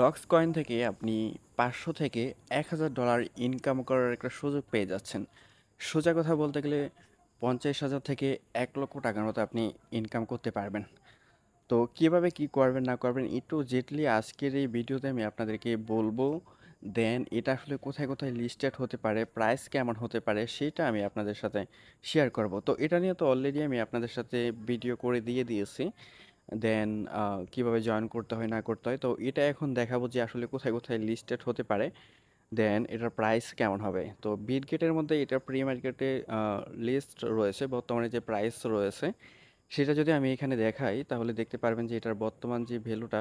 Docs coin থেকে আপনি 500 থেকে $1000 ইনকাম করার একটা সুযোগ পেয়ে যাচ্ছেন। সোজা কথা বলতে গেলে 50,000 থেকে 1 লক্ষ টাকার মতো আপনি ইনকাম করতে পারবেন। তো কিভাবে কি করবেন না করবেন একটু জেটলি আজকের এই ভিডিওতে আমি আপনাদেরকে বলবো। দেন এটা আসলে কোথায় কোথায় লিস্টেড হতে পারে, প্রাইস কেমন হতে পারে সেটা আমি আপনাদের সাথে শেয়ার করব। তো এটা নিয়ে তো অলরেডি আমি আপনাদের সাথে ভিডিও করে দিয়ে দিয়েছি। দেন কিভাবে জয়েন করতে হয় না করতে হয়, তো এটা এখন দেখাবো যে আসলে কোথায় কোথায় লিস্টেড হতে পারে। দেন এটার প্রাইস কেমন হবে। তো বিটগেটের মধ্যে এটা প্রি মার্কেটে লিস্ট রয়েছে, বর্তমানে যে প্রাইস রয়েছে সেটা যদি আমি এখানে দেখাই তাহলে দেখতে পারবেন যে এটার বর্তমান যে ভ্যালুটা,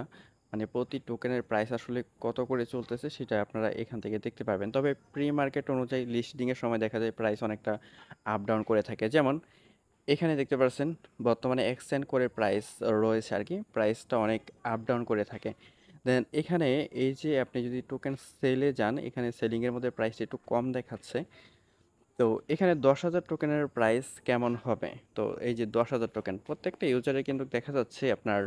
মানে প্রতি টোকেনের প্রাইস আসলে কত করে চলতেছে সেটা আপনারা এখান থেকে দেখতে পারবেন। তবে প্রি মার্কেট অনুযায়ী লিস্টিংয়ের সময় দেখা যায় প্রাইস অনেকটা আপ ডাউন করে থাকে। যেমন এখানে দেখতে পাচ্ছেন বর্তমানে এক্সচেঞ্জ করে প্রাইস রয়েছে আর কি, প্রাইসটা অনেক আপ ডাউন করে থাকে। দেন এখানে এই যে আপনি যদি টোকেন সেলে যান, এখানে সেলিংয়ের মধ্যে প্রাইসটা একটু কম দেখাচ্ছে। তো এখানে 10,000 টোকেনের প্রাইস কেমন হবে। তো এই যে 10,000 টোকেন প্রত্যেকটা ইউজারে কিন্তু দেখা যাচ্ছে আপনার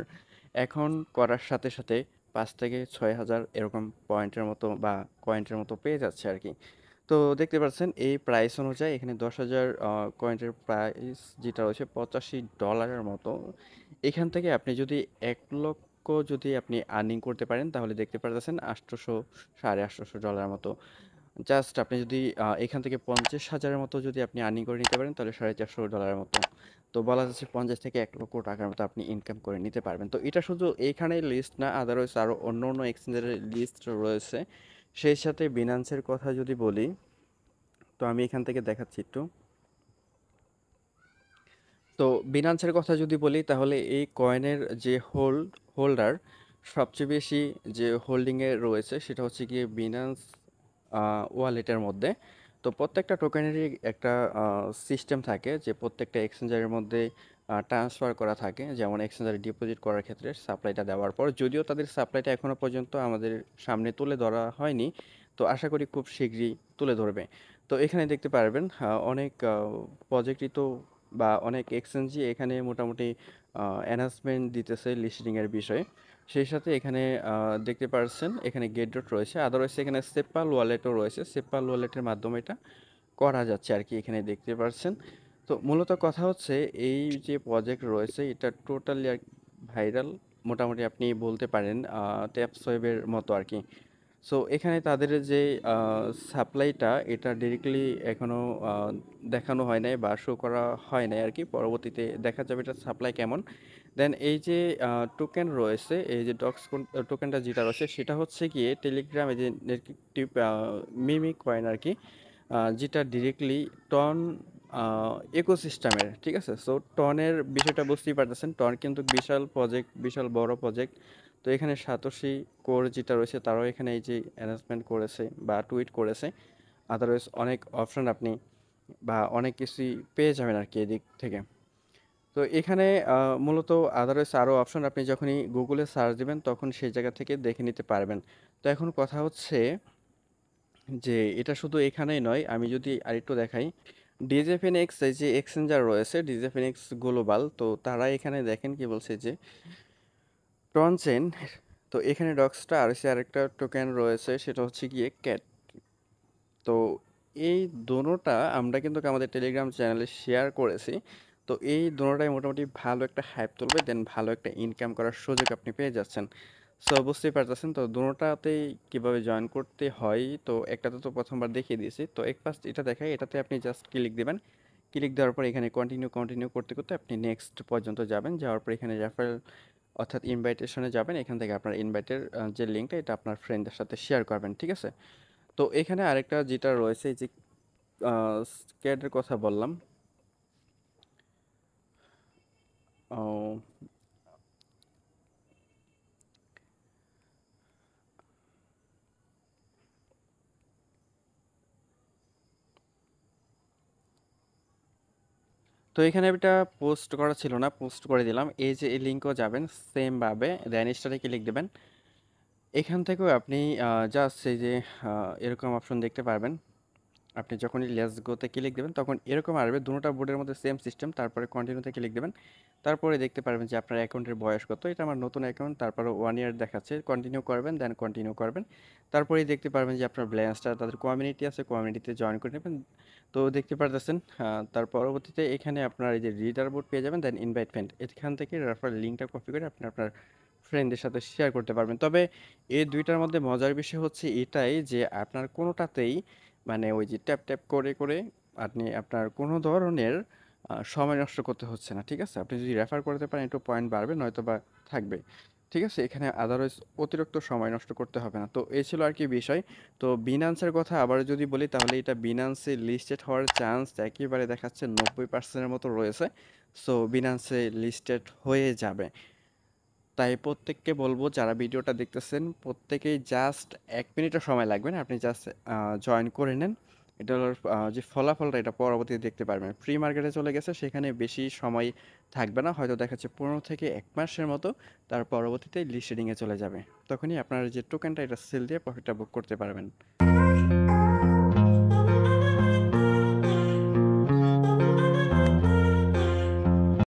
এখন করার সাথে সাথে 5 থেকে 6,000 এরকম পয়েন্টের মতো বা কয়েন্টের মতো পেয়ে যাচ্ছে আর কি। তো দেখতে পাচ্ছেন এই প্রাইস অনুযায়ী এখানে 10,000 কয়েন্টের প্রাইস যেটা রয়েছে $85 মতো। এখান থেকে আপনি যদি 1 লক্ষ যদি আপনি আর্নিং করতে পারেন তাহলে দেখতে পারতেছেন 800 $850 মতো। জাস্ট আপনি যদি এখান থেকে 50,000-এর মতো যদি আপনি আর্নিং করে নিতে পারেন তাহলে $450 মতো। তো বলা যাচ্ছে 50 থেকে 1 লক্ষ টাকার মতো আপনি ইনকাম করে নিতে পারবেন। তো এটা শুধু এইখানেই লিস্ট না, আদারওয়াইজ আরও অন্য অন্য এক্সচেঞ্জের লিস্ট রয়েছে। সেই সাথে বিনান্সের কথা যদি বলি, তো আমি এখান থেকে দেখাচ্ছি একটু। তো বিনান্সের কথা যদি বলি তাহলে এই কয়েনের যে হোল্ডার সবচেয়ে বেশি যে হোল্ডিংয়ে রয়েছে সেটা হচ্ছে গিয়ে বিনান্স ওয়ালেটের মধ্যে। তো প্রত্যেকটা টোকেনেরই একটা সিস্টেম থাকে যে প্রত্যেকটা এক্সচেঞ্জারের মধ্যে ট্রান্সফার করা থাকে, যেমন এক্সচেঞ্জারে ডিপোজিট করার ক্ষেত্রে সাপ্লাইটা দেওয়ার পর, যদিও তাদের সাপ্লাইটা এখনও পর্যন্ত আমাদের সামনে তুলে ধরা হয়নি, তো আশা করি খুব শীঘ্রই তুলে ধরবে। তো এখানে দেখতে পারবেন অনেক প্রজেক্টই তো বা অনেক এক্সচেঞ্জই এখানে মোটামুটি অ্যানাউন্সমেন্ট দিতেছে লিস্টিংয়ের বিষয়ে। সেই সাথে এখানে দেখতে পাচ্ছেন এখানে গেট ডট রয়েছে, আদারওয়াইজ এখানে সেপাল ওয়ালেটও রয়েছে, সেপাল ওয়ালেটের মাধ্যমে এটা করা যাচ্ছে আর কি, এখানে দেখতে পাচ্ছেন। তো মূলত কথা হচ্ছে এই যে প্রজেক্ট রয়েছে এটা টোটালি আর ভাইরাল, মোটামুটি আপনি বলতে পারেন ট্যাপসোয়েবের মতো আর কি। সো এখানে তাদের যে সাপ্লাইটা এটা ডিরেক্টলি এখনও দেখানো হয় নাই বা শো করা হয় নাই আর কি, পরবর্তীতে দেখা যাবে এটা সাপ্লাই কেমন। দেন এই যে টোকেন রয়েছে, এই যে ডক্স টোকেনটা যেটা রয়েছে সেটা হচ্ছে গিয়ে টেলিগ্রামে যে নেটিভ মিমিক কয়েন আর কি, যেটা ডিরেক্টলি টন ইকোসিস্টেমের, ঠিক আছে। সো টনের বিষয়টা বুঝতেই পারতেছেন, টন কিন্তু বিশাল প্রজেক্ট, বিশাল বড় প্রজেক্ট। তো এখানে সাতোশি কোর যেটা রয়েছে তারাও এখানে এই যে অ্যানাউন্সমেন্ট করেছে বা টুইট করেছে। আদারওয়াইজ অনেক অপশন আপনি বা অনেক কিছুই পেয়ে যাবেন আর কি এদিক থেকে। তো এখানে মূলত আদারওয়াইজ আরও অপশন আপনি যখনই গুগলে সার্চ দিবেন তখন সেই জায়গা থেকে দেখে নিতে পারবেন। তো এখন কথা হচ্ছে যে এটা শুধু এখানেই নয়, আমি যদি আরেকটু দেখাই, ডিজেফিনিক্স এই যে এক্সচেঞ্জার রয়েছে ডিজেফিনিক্স গ্লোবাল, তো তারা এখানে দেখেন কি বলছে যে টনচেন। তো এখানে ডক্সটা আর হচ্ছে আরেকটা টোকেন রয়েছে সেটা হচ্ছে গিয়ে ক্যাট। তো এই দোনোটা আমরা কিন্তু আমাদের টেলিগ্রাম চ্যানেলে শেয়ার করেছি। তো এই দোনোটাই মোটামুটি ভালো একটা হাইপ তুলবে, দেন ভালো একটা ইনকাম করার সুযোগ আপনি পেয়ে যাচ্ছেন। সো বুঝতেই পারতেছেন তো দোনোটাতেই কিভাবে জয়েন করতে হয়। তো একটাতে তো প্রথমবার দেখিয়ে দিয়েছি, তো এক ফার্স্ট এটা দেখাই, এটাতে আপনি জাস্ট ক্লিক দিবেন। ক্লিক দেওয়ার পর এখানে কন্টিনিউ কন্টিনিউ করতে করতে আপনি নেক্সট পর্যন্ত যাবেন, যাওয়ার পর এখানে রেফারেল অর্থাৎ ইনভাইটেশনে যাবেন, এখান থেকে আপনার ইনভাইটের যে লিঙ্কটা এটা আপনার ফ্রেন্ডদের সাথে শেয়ার করবেন, ঠিক আছে। তো এখানে আরেকটা যেটা রয়েছে এই যে স্ক্যাডের কথা বললাম। ও, তো এখানে এটা পোস্ট করা ছিল না, পোস্ট করে দিলাম। এই যে এই লিঙ্কও যাবেন সেম ভাবে, দেন স্টারে ক্লিক দেবেন। এখান থেকেও আপনি জাস্ট এই যে এরকম অপশন দেখতে পারবেন, আপনি যখনই লেটস গোতে ক্লিক দেবেন তখন এরকম আসবে, দুটোটা বোর্ডের মধ্যে সেম সিস্টেম। তারপরে কন্টিনিউতে ক্লিক দেবেন, তারপরে দেখতে পারবেন যে আপনার অ্যাকাউন্টের বয়স কত। এটা আমার নতুন অ্যাকাউন্ট, তারপরে 1 ইয়ার দেখাচ্ছে। কন্টিনিউ করবেন, দেন কন্টিনিউ করবেন। তারপরেই দেখতে পারবেন যে আপনার ব্যালেন্সটা, তাদের কমিউনিটি আছে, কমিউনিটিতে জয়েন করে নেবেন। তো দেখতে পারতেছেন, তার পরবর্তীতে এখানে আপনার এই যে রিডার বোর্ড পেয়ে যাবেন, দেন ইনভাইট ফ্রেন্ড, এখান থেকে রেফার লিঙ্কটা কপি করে আপনি আপনার ফ্রেন্ডদের সাথে শেয়ার করতে পারবেন। তবে এই দুইটার মধ্যে মজার বিষয় হচ্ছে এটাই যে আপনার কোনোটাতেই মানে ওই যে ট্যাপ ট্যাপ করে করে আপনি আপনার কোনো ধরনের সময় নষ্ট করতে হচ্ছে না, ঠিক আছে? আপনি যদি রেফার করতে পারেন একটু পয়েন্ট বাড়বে, নয়তো বা থাকবে, ঠিক আছে? এখানে আদারওয়াইজ অতিরিক্ত সময় নষ্ট করতে হবে না। তো এই ছিল আর কি বিষয়। তো বিনান্সের কথা আবার যদি বলি, তাহলে এটা বিনান্সে লিস্টেড হওয়ার চান্স একেবারে দেখাচ্ছে 90%-এর মতো রয়েছে। সো বিনান্সে লিস্টেড হয়ে যাবে। তাই প্রত্যেককে বলবো যারা ভিডিওটা দেখতেছেন, প্রত্যেকেই জাস্ট 1 মিনিটও সময় লাগবে না, আপনি জাস্ট জয়েন করে নেন। এটা হলো যে ফলাফলটা, এটা পরবর্তীতে দেখতে পারবেন। ফ্রি মার্কেটে চলে গেছে, সেখানে বেশি সময় থাকবে না, হয়তো দেখাচ্ছে 15 থেকে 1 মাসের মতো। তার পরবর্তীতে লিস্টেডিংয়ে চলে যাবে, তখনই আপনার যে টোকেনটা এটা সেল দিয়ে প্রফিটটা বুক করতে পারবেন।